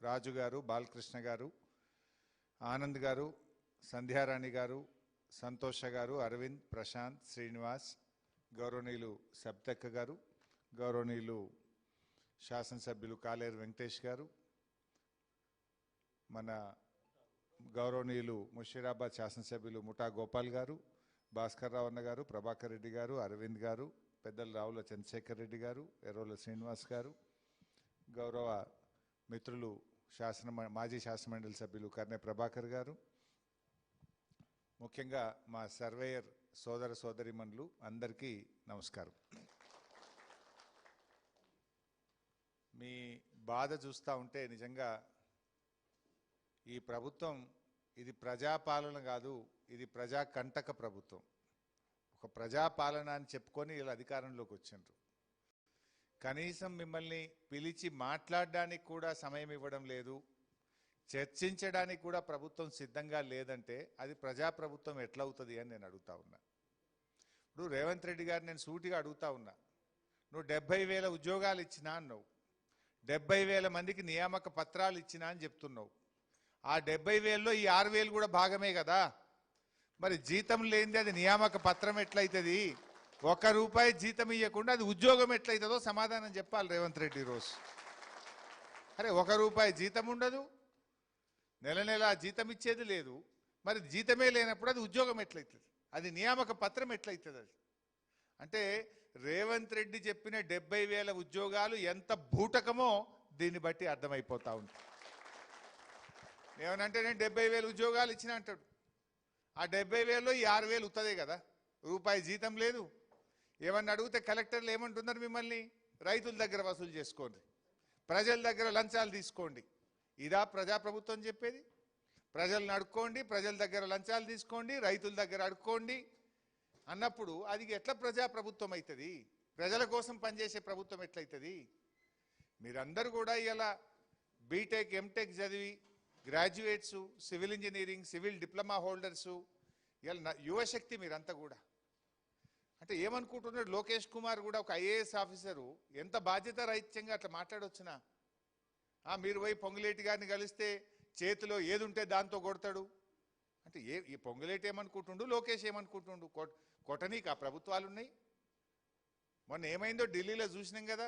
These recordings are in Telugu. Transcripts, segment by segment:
రాజు గారు, బాలకృష్ణ గారు, ఆనంద్ గారు, సంధ్యారాణి గారు, సంతోష గారు, అరవింద్, ప్రశాంత్, శ్రీనివాస్, గౌరవనీయులు సబ్తక్క గారు, గౌరవనీయులు శాసనసభ్యులు కాలేరు వెంకటేష్ గారు, మన గౌరవనీయులు ముషీరాబాద్ శాసనసభ్యులు ముఠా గోపాల్ గారు, భాస్కర్ రావు అన్న గారు, ప్రభాకర్ రెడ్డి గారు, అరవింద్ గారు, పెద్దల రావుల చంద్రశేఖర్ రెడ్డి గారు, ఎర్రోల శ్రీనివాస్ గారు, గౌరవ మిత్రులు మాజీ శాసనమండలి సభ్యులు కర్నె ప్రభాకర్ గారు, ముఖ్యంగా మా సర్వేయర్ సోదర సోదరిమణులు అందరికీ నమస్కారం. మీ బాధ చూస్తూ ఉంటే నిజంగా ఈ ప్రభుత్వం ఇది ప్రజాపాలన కాదు, ఇది ప్రజాకంటక ప్రభుత్వం. ఒక ప్రజాపాలన అని చెప్పుకొని ఇలా అధికారంలోకి వచ్చిండ్రు. కనీసం మిమ్మల్ని పిలిచి మాట్లాడడానికి కూడా సమయం ఇవ్వడం లేదు, చర్చించడానికి కూడా ప్రభుత్వం సిద్ధంగా లేదంటే అది ప్రజాప్రభుత్వం ఎట్లా అవుతుంది అని నేను అడుగుతా ఉన్నా. ఇప్పుడు రేవంత్ రెడ్డి గారు నేను సూటిగా అడుగుతా ఉన్నా, నువ్వు 70,000 ఉద్యోగాలు ఇచ్చినా అన్నావు, 70,000 మందికి నియామక పత్రాలు ఇచ్చినా అని చెప్తున్నావు. ఆ 70,000లో ఈ 6,000 కూడా భాగమే కదా. మరి జీతం లేనిది అది నియామక పత్రం ఎట్లయితుంది? ₹1 జీతం ఇవ్వకుండా అది ఉద్యోగం ఎట్లయితుందో సమాధానం చెప్పాలి రేవంత్ రెడ్డి రోజు. అరే ₹1 జీతం ఉండదు, నెల నెల జీతం ఇచ్చేది లేదు, మరి జీతమే లేనప్పుడు అది ఉద్యోగం ఎట్లయితుంది? అది నియామక పత్రం ఎట్లయితుంది? అది అంటే రేవంత్ రెడ్డి చెప్పిన 70,000 ఉద్యోగాలు ఎంత బూటకమో దీన్ని బట్టి అర్థమైపోతా ఉంది. ఏమనంటే నేను 70,000 ఉద్యోగాలు ఇచ్చిన అంటాడు. ఆ 70,000లో ఈ 6,000 ఉత్తదే కదా, ₹1 జీతం లేదు. ఏమన్నా అడిగితే కలెక్టర్లు ఏమంటున్నారు మిమ్మల్ని? రైతుల దగ్గర వసూలు చేసుకోండి, ప్రజల దగ్గర లంచాలు తీసుకోండి. ఇదా ప్రజాప్రభుత్వం చెప్పేది? ప్రజలను అడుక్కోండి, ప్రజల దగ్గర లంచాలు తీసుకోండి, రైతుల దగ్గర అడుక్కోండి అన్నప్పుడు అది ఎట్లా ప్రజాప్రభుత్వం అవుతుంది? ప్రజల కోసం పనిచేసే ప్రభుత్వం ఎట్లయితుంది? మీరందరూ కూడా ఇలా బీటెక్ ఎంటెక్ చదివి graduates, civil engineering, civil diploma holders, ఇలా యువశక్తి మీరంతా కూడా. అంటే ఏమనుకుంటున్నాడు లోకేష్ కుమార్ కూడా ఒక ఐఏఎస్ ఆఫీసరు ఎంత బాధ్యత రహిత్యంగా అట్లా మాట్లాడొచ్చునా? మీరు పోయి పొంగులేటి గారిని కలిస్తే చేతిలో ఏది ఉంటే దాంతో కొడతాడు అంటే ఈ పొంగులేటి ఏమనుకుంటుండు, లోకేష్ ఏమనుకుంటుండు? కొట్టనీకి ఆ ప్రభుత్వాలు ఉన్నాయి. మొన్న ఏమైందో ఢిల్లీలో చూసినాం కదా,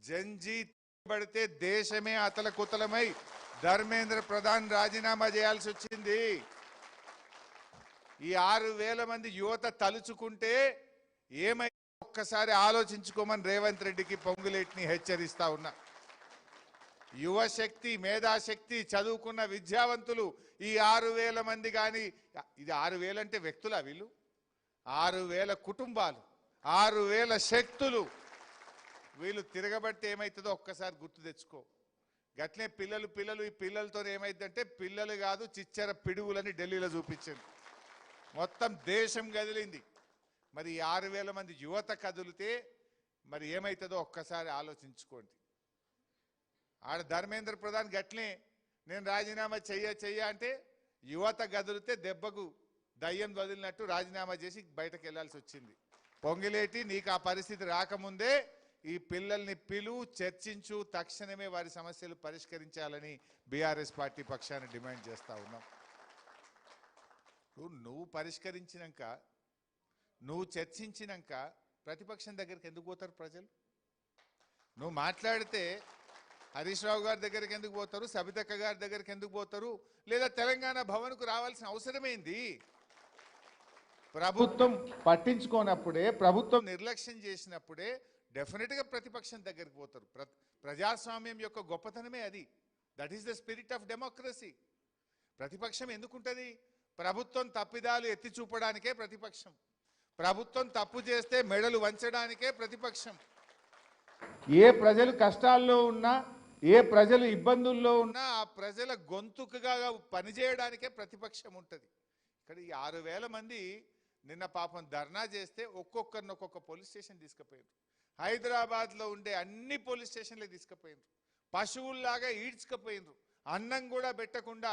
జంజీ పడితే దేశమే అతలకుతలమై ధర్మేంద్ర ప్రధాన్ రాజీనామా చేయాల్సి వచ్చింది. ఈ 6,000 మంది యువత తలుచుకుంటే ఏమై ఒక్కసారి ఆలోచించుకోమని రేవంత్ రెడ్డికి పొంగులేటిని హెచ్చరిస్తా ఉన్నా. యువశక్తి, మేధాశక్తి, చదువుకున్న విద్యావంతులు ఈ 6,000 మంది కానీ, ఇది 6,000 అంటే వ్యక్తులా? వీళ్ళు 6,000 కుటుంబాలు, 6,000 శక్తులు. వీళ్ళు తిరగబట్టి ఏమవుతుందో ఒక్కసారి గుర్తు తెచ్చుకో. గట్లే పిల్లలు ఈ పిల్లలతో ఏమైందంటే పిల్లలు కాదు చిచ్చర పిడుగులని ఢిల్లీలో చూపించింది. మొత్తం దేశం కదిలింది. మరి ఈ 6,000 మంది యువత కదిలితే మరి ఏమవుతుందో ఒక్కసారి ఆలోచించుకోండి. ఆడ ధర్మేంద్ర ప్రధాన్ గట్లే నేను రాజీనామా చెయ్య అంటే యువత గదిలితే దెబ్బకు దయ్యం వదిలినట్టు రాజీనామా చేసి బయటకు వెళ్లాల్సి వచ్చింది. పొంగిలేటి నీకు ఆ పరిస్థితి రాకముందే ఈ పిల్లల్ని చర్చించు, తక్షణమే వారి సమస్యలు పరిష్కరించాలని బీఆర్ఎస్ పార్టీ పక్షాన్ని డిమాండ్ చేస్తా ఉన్నాం. నువ్వు పరిష్కరించినాక, నువ్వు చర్చించినాక ప్రతిపక్షం దగ్గరికి ఎందుకు పోతారు ప్రజలు? నువ్వు మాట్లాడితే హరీష్ రావు గారి దగ్గరికి ఎందుకు పోతారు, సబితక్క గారి దగ్గరికి ఎందుకు పోతారు, లేదా తెలంగాణ భవన్కు రావాల్సిన అవసరమేంది? ప్రభుత్వం పట్టించుకోనప్పుడే, ప్రభుత్వం నిర్లక్ష్యం చేసినప్పుడే డెఫినెట్గా ప్రతిపక్షం దగ్గరికి పోతారు. ప్రజాస్వామ్యం యొక్క గొప్పతనమే అది. That is the spirit of democracy. ప్రతిపక్షం ఎందుకుంటుంది? ప్రభుత్వం తప్పిదాలు ఎత్తి చూపడానికే ప్రతిపక్షం. ప్రభుత్వం తప్పు చేస్తే మెడలు వంచడానికే ప్రతిపక్షం. ఏ ప్రజలు కష్టాల్లో ఉన్నా, ఏ ప్రజలు ఇబ్బందుల్లో ఉన్నా ఆ ప్రజల గొంతుకుగా పనిచేయడానికే ప్రతిపక్షం ఉంటుంది. ఇక్కడ ఈ 6,000 మంది నిన్న పాపం ధర్నా చేస్తే ఒక్కొక్కరిని ఒక్కొక్క పోలీస్ స్టేషన్ తీసుకుపోయారు. హైదరాబాద్లో ఉండే అన్ని పోలీస్ స్టేషన్లకు తీసుకుపోయినారు. పశువుల్లాగా ఈడ్చుకుపోయినారు. అన్నం కూడా పెట్టకుండా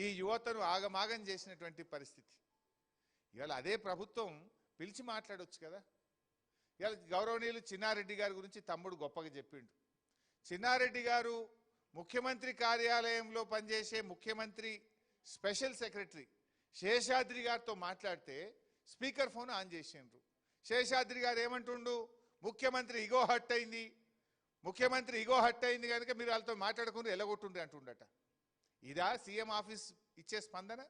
ఈ యువతను ఆగమాగం చేసినటువంటి పరిస్థితి. ఇవాళ అదే ప్రభుత్వం పిలిచి మాట్లాడొచ్చు కదా. ఇవాళ గౌరవనీయులు చిన్నారెడ్డి గారి గురించి తమ్ముడు గొప్పగా చెప్పిండు. చిన్నారెడ్డి గారు ముఖ్యమంత్రి కార్యాలయంలో పనిచేసే ముఖ్యమంత్రి స్పెషల్ సెక్రటరీ శేషాద్రి గారితో మాట్లాడితే స్పీకర్ ఫోన్ ఆన్ చేసిండ్రు. శేషాద్రి గారు ఏమంటుండు, ముఖ్యమంత్రి ఇగో హట్ అయింది, ముఖ్యమంత్రి ఇగో హట్ అయింది కనుక మీరు వాళ్ళతో మాట్లాడకుండా ఎలగొట్టుండ్రి అంటుండట. ఇదా సీఎం ఆఫీస్ ఇచ్చే స్పందన?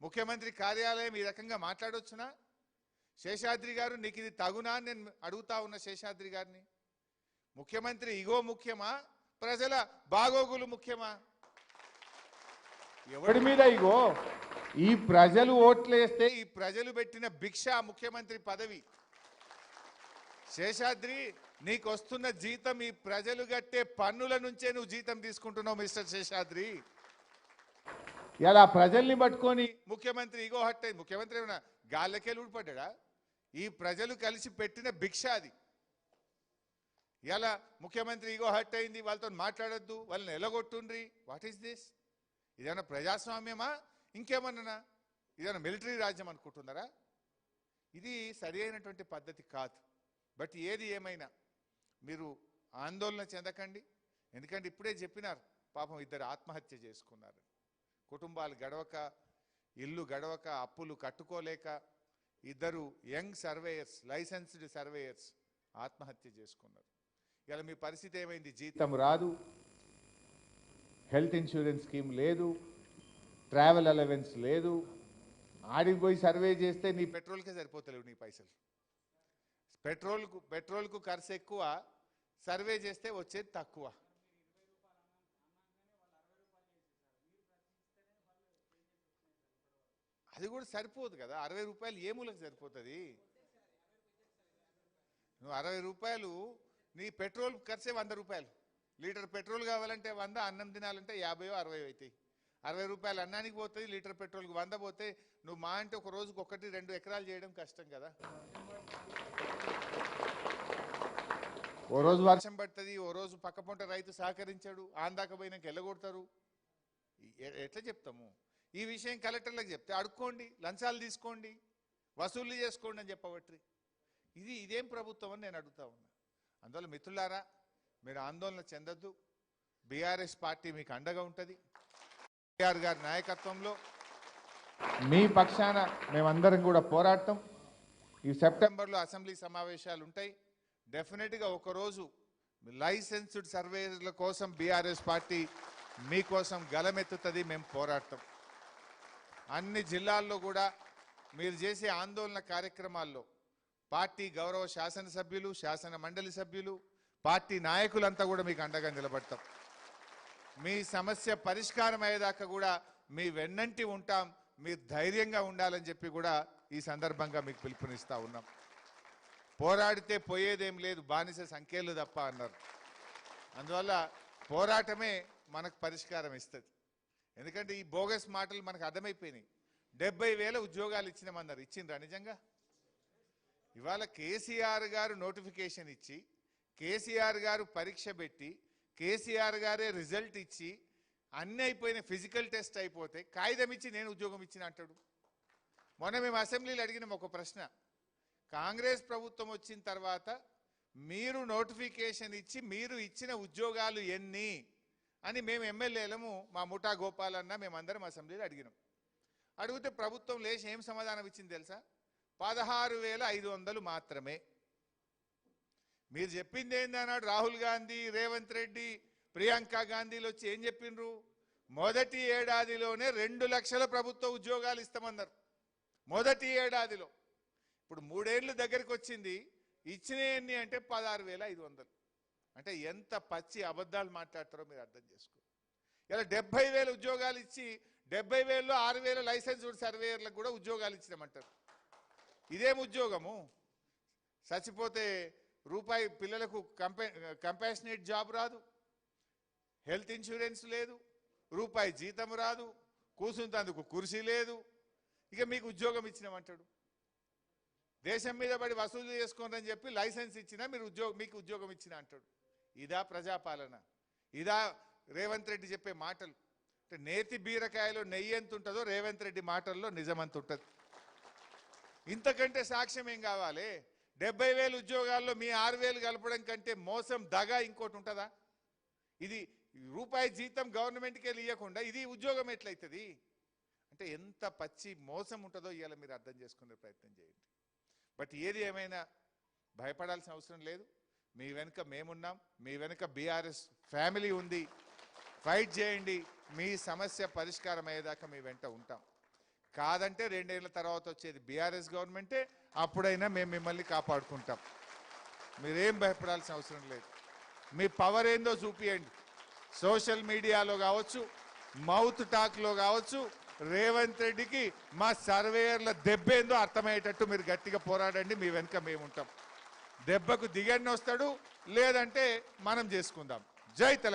ముఖ్యమంత్రి కార్యాలయం ఈ రకంగా మాట్లాడొచ్చునా? శేషాద్రి గారు నీకు ఇది తగునా అని నేను అడుగుతా ఉన్న శేషాద్రి గారిని. ముఖ్యమంత్రి ఇగో ముఖ్యమా, ప్రజల బాగోగులు ముఖ్యమా? ఎవడి మీద ఇగో? ఈ ప్రజలు ఓట్లేస్తే ఈ ప్రజలు పెట్టిన భిక్ష ముఖ్యమంత్రి పదవి. శేషాద్రి, నీకు వస్తున్న జీతం ఈ ప్రజలు కట్టే పన్నుల నుంచే నువ్వు జీతం తీసుకుంటున్నావు మిస్టర్ శేషాద్రి. ఇలా ప్రజల్ని పట్టుకొని ముఖ్యమంత్రి ఇగో హట్ అయింది. ముఖ్యమంత్రి ఏమైనా గాల్లకే ఊడిపడ్డా? ఈ ప్రజలు కలిసి పెట్టిన భిక్ష అది. ఇలా ముఖ్యమంత్రి ఇగో హట్ అయింది, వాళ్ళతో మాట్లాడొద్దు, వాళ్ళని ఎలగొట్టుండ్రి. What is this? ఇదేమన్నా ప్రజాస్వామ్యమా ఇంకేమన్నా? ఇదేమన్నా మిలిటరీ రాజ్యం అనుకుంటున్నారా? ఇది సరి అయినటువంటి పద్ధతి కాదు. బట్ ఏది ఏమైనా మీరు ఆందోళన చెందకండి. ఎందుకంటే ఇప్పుడే చెప్పినారు, పాపం ఇద్దరు ఆత్మహత్య చేసుకున్నారు. కుటుంబాలు గడవక, ఇల్లు గడవక, అప్పులు కట్టుకోలేక ఇద్దరు యంగ్ సర్వేయర్స్, లైసెన్స్డ్ సర్వేయర్స్ ఆత్మహత్య చేసుకున్నారు. ఇలా మీ పరిస్థితి ఏమైంది? జీతం రాదు, హెల్త్ ఇన్సూరెన్స్ స్కీమ్ లేదు, ట్రావెల్ అలవెన్స్ లేదు. ఆడికి పోయి సర్వే చేస్తే నీ పెట్రోల్కే సరిపోతలేవు నీ పైసలు. పెట్రోల్కు ఖర్చు ఎక్కువ, సర్వే చేస్తే వచ్చేది తక్కువ. అది కూడా సరిపోదు కదా. 60 రూపాయలు ఏ మూలకు సరిపోతుంది? నువ్వు 60 రూపాయలు నీ పెట్రోల్ ఖర్చే 100 రూపాయలు. లీటర్ పెట్రోల్ కావాలంటే 100, అన్నం తినాలంటే 50 60 అవుతాయి. 60 రూపాయలు అన్నానికి పోతుంది, లీటర్ పెట్రోల్కి 100 పోతే నువ్వు మా అంటే ఒక రోజుకు 1-2 ఎకరాలు చేయడం కష్టం కదా. ఓ రోజు వర్షం పడుతుంది, ఓ రోజు పక్క పొంట రైతు సహకరించాడు, ఆందాక పోయినాక ఎల్లగొడతారు. ఎట్లా చెప్తాము? ఈ విషయం కలెక్టర్లకు చెప్తే అడుక్కోండి, లంచాలు తీసుకోండి, వసూలు చేసుకోండి అని చెప్పబట్టి ఇదేం ప్రభుత్వం అని నేను అడుగుతా ఉన్నా. అందువల్ల మిత్రులారా, మీరు ఆందోళన చెందొద్దు. బీఆర్ఎస్ పార్టీ మీకు అండగా ఉంటుంది. కేఆర్ గారి నాయకత్వంలో మీ పక్షాన మేమందరం కూడా పోరాడతాం. ఈ సెప్టెంబర్లో అసెంబ్లీ సమావేశాలు ఉంటాయి. డెఫినెట్గా ఒకరోజు లైసెన్స్డ్ సర్వేల కోసం బీఆర్ఎస్ పార్టీ మీకోసం గలమెత్తుతుంది. మేము పోరాడతాం. అన్ని జిల్లాల్లో కూడా మీరు చేసే ఆందోళన కార్యక్రమాల్లో పార్టీ గౌరవ శాసనసభ్యులు, శాసన మండలి సభ్యులు, పార్టీ నాయకులంతా కూడా మీకు అండగా నిలబడతాం. మీ సమస్య పరిష్కారం అయ్యేదాకా కూడా మీ వెన్నంటి ఉంటాం. మీరు ధైర్యంగా ఉండాలని చెప్పి కూడా ఈ సందర్భంగా మీకు పిలుపునిస్తా ఉన్నాం. పోరాడితే పోయేదేం లేదు, బానిస సంఖ్యలు తప్ప అన్నారు. అందువల్ల పోరాటమే మనకు పరిష్కారం ఇస్తుంది. ఎందుకంటే ఈ బోగస్ మాటలు మనకు అర్థమైపోయినాయి. 70,000 ఉద్యోగాలు ఇచ్చినామన్నారు. ఇచ్చిండ్రా నిజంగా? ఇవాళ కేసీఆర్ గారు నోటిఫికేషన్ ఇచ్చి, కేసీఆర్ గారు పరీక్ష పెట్టి, కేసీఆర్ గారే రిజల్ట్ ఇచ్చి అన్నీ అయిపోయిన, ఫిజికల్ టెస్ట్ అయిపోతే కాగితం ఇచ్చి నేను ఉద్యోగం ఇచ్చిన అంటాడు. మొన్న మేము అసెంబ్లీలో అడిగినాం ఒక ప్రశ్న, కాంగ్రెస్ ప్రభుత్వం వచ్చిన తర్వాత మీరు నోటిఫికేషన్ ఇచ్చి మీరు ఇచ్చిన ఉద్యోగాలు ఎన్ని అని మేము ఎమ్మెల్యేలము, మా ముఠా గోపాలన్న, మేమందరం అసెంబ్లీలో అడిగినాం. అడిగితే ప్రభుత్వం లేచి ఏం సమాధానం ఇచ్చింది తెలుసా? 16,500 మాత్రమే. మీరు చెప్పింది ఏందన్నాడు రాహుల్ గాంధీ, రేవంత్ రెడ్డి, ప్రియాంక గాంధీలు వచ్చి ఏం చెప్పిండ్రు? మొదటి ఏడాదిలోనే 2 లక్షల ప్రభుత్వ ఉద్యోగాలు ఇస్తామన్నారు. మొదటి ఏడాదిలో. ఇప్పుడు 3 ఏళ్ళు దగ్గరికి వచ్చింది, ఇచ్చిన ఎన్ని అంటే 16,500. అంటే ఎంత పచ్చి అబద్ధాలు మాట్లాడతారో మీరు అర్థం చేసుకో. ఇలా 70,000 ఉద్యోగాలు ఇచ్చి 70,000లో 6,000 లైసెన్స్డ్ సర్వేయర్లకు కూడా ఉద్యోగాలు ఇచ్చినామంటారు. ఇదేం ఉద్యోగము? చచ్చిపోతే రూపాయి పిల్లలకు కంపాషనేట్ జాబ్ రాదు, హెల్త్ ఇన్సూరెన్స్ లేదు, రూపాయి జీతం రాదు, కూర్చుంటందుకు కుర్చీ లేదు, ఇక మీకు ఉద్యోగం ఇచ్చినామంటాడు. దేశం మీద పడి వసూలు చేసుకోండి చెప్పి లైసెన్స్ ఇచ్చినా మీకు ఉద్యోగం ఇచ్చిన అంటాడు. ఇదా ప్రజాపాలన? ఇదా రేవంత్ రెడ్డి చెప్పే మాటలు? అంటే నేతి బీరకాయలో నెయ్యి ఎంత ఉంటుందో రేవంత్ రెడ్డి మాటల్లో నిజమంత ఉంటుంది. ఇంతకంటే సాక్ష్యం ఏం కావాలి? 70,000 ఉద్యోగాల్లో మీ 6,000 కలపడం కంటే మోసం, దగా ఇంకోటి ఉంటుందా? ఇది రూపాయి జీతం గవర్నమెంట్కి వెళ్ళి ఇవ్వకుండా ఇది ఉద్యోగం ఎట్లయితుంది అంటే ఎంత పచ్చి మోసం ఉంటుందో ఇవాళ మీరు అర్థం చేసుకునే ప్రయత్నం చేయండి. బట్ ఏది ఏమైనా భయపడాల్సిన అవసరం లేదు. మీ వెనుక మేమున్నాం, మీ వెనుక బీఆర్ఎస్ ఫ్యామిలీ ఉంది. ఫైట్ చేయండి, మీ సమస్య పరిష్కారం అయ్యేదాకా మీ వెంట ఉంటాం. కాదంటే 2 ఏళ్ల తర్వాత వచ్చేది బీఆర్ఎస్ గవర్నమెంటే, అప్పుడైనా మేము మిమ్మల్ని కాపాడుకుంటాం. మీరేం భయపడాల్సిన అవసరం లేదు. మీ పవర్ ఏందో చూపియండి. సోషల్ మీడియాలో కావచ్చు, మౌత్ టాక్లో కావచ్చు, రేవంత్ రెడ్డికి మా సర్వేయర్ల దెబ్బేందో అర్థమయ్యేటట్టు మీరు గట్టిగా పోరాడండి. మీ వెనుక మేము ఉంటాం. దెబ్బకు దిగండి వస్తాడు, లేదంటే మనం చేసుకుందాం. జై తెలంగాణ.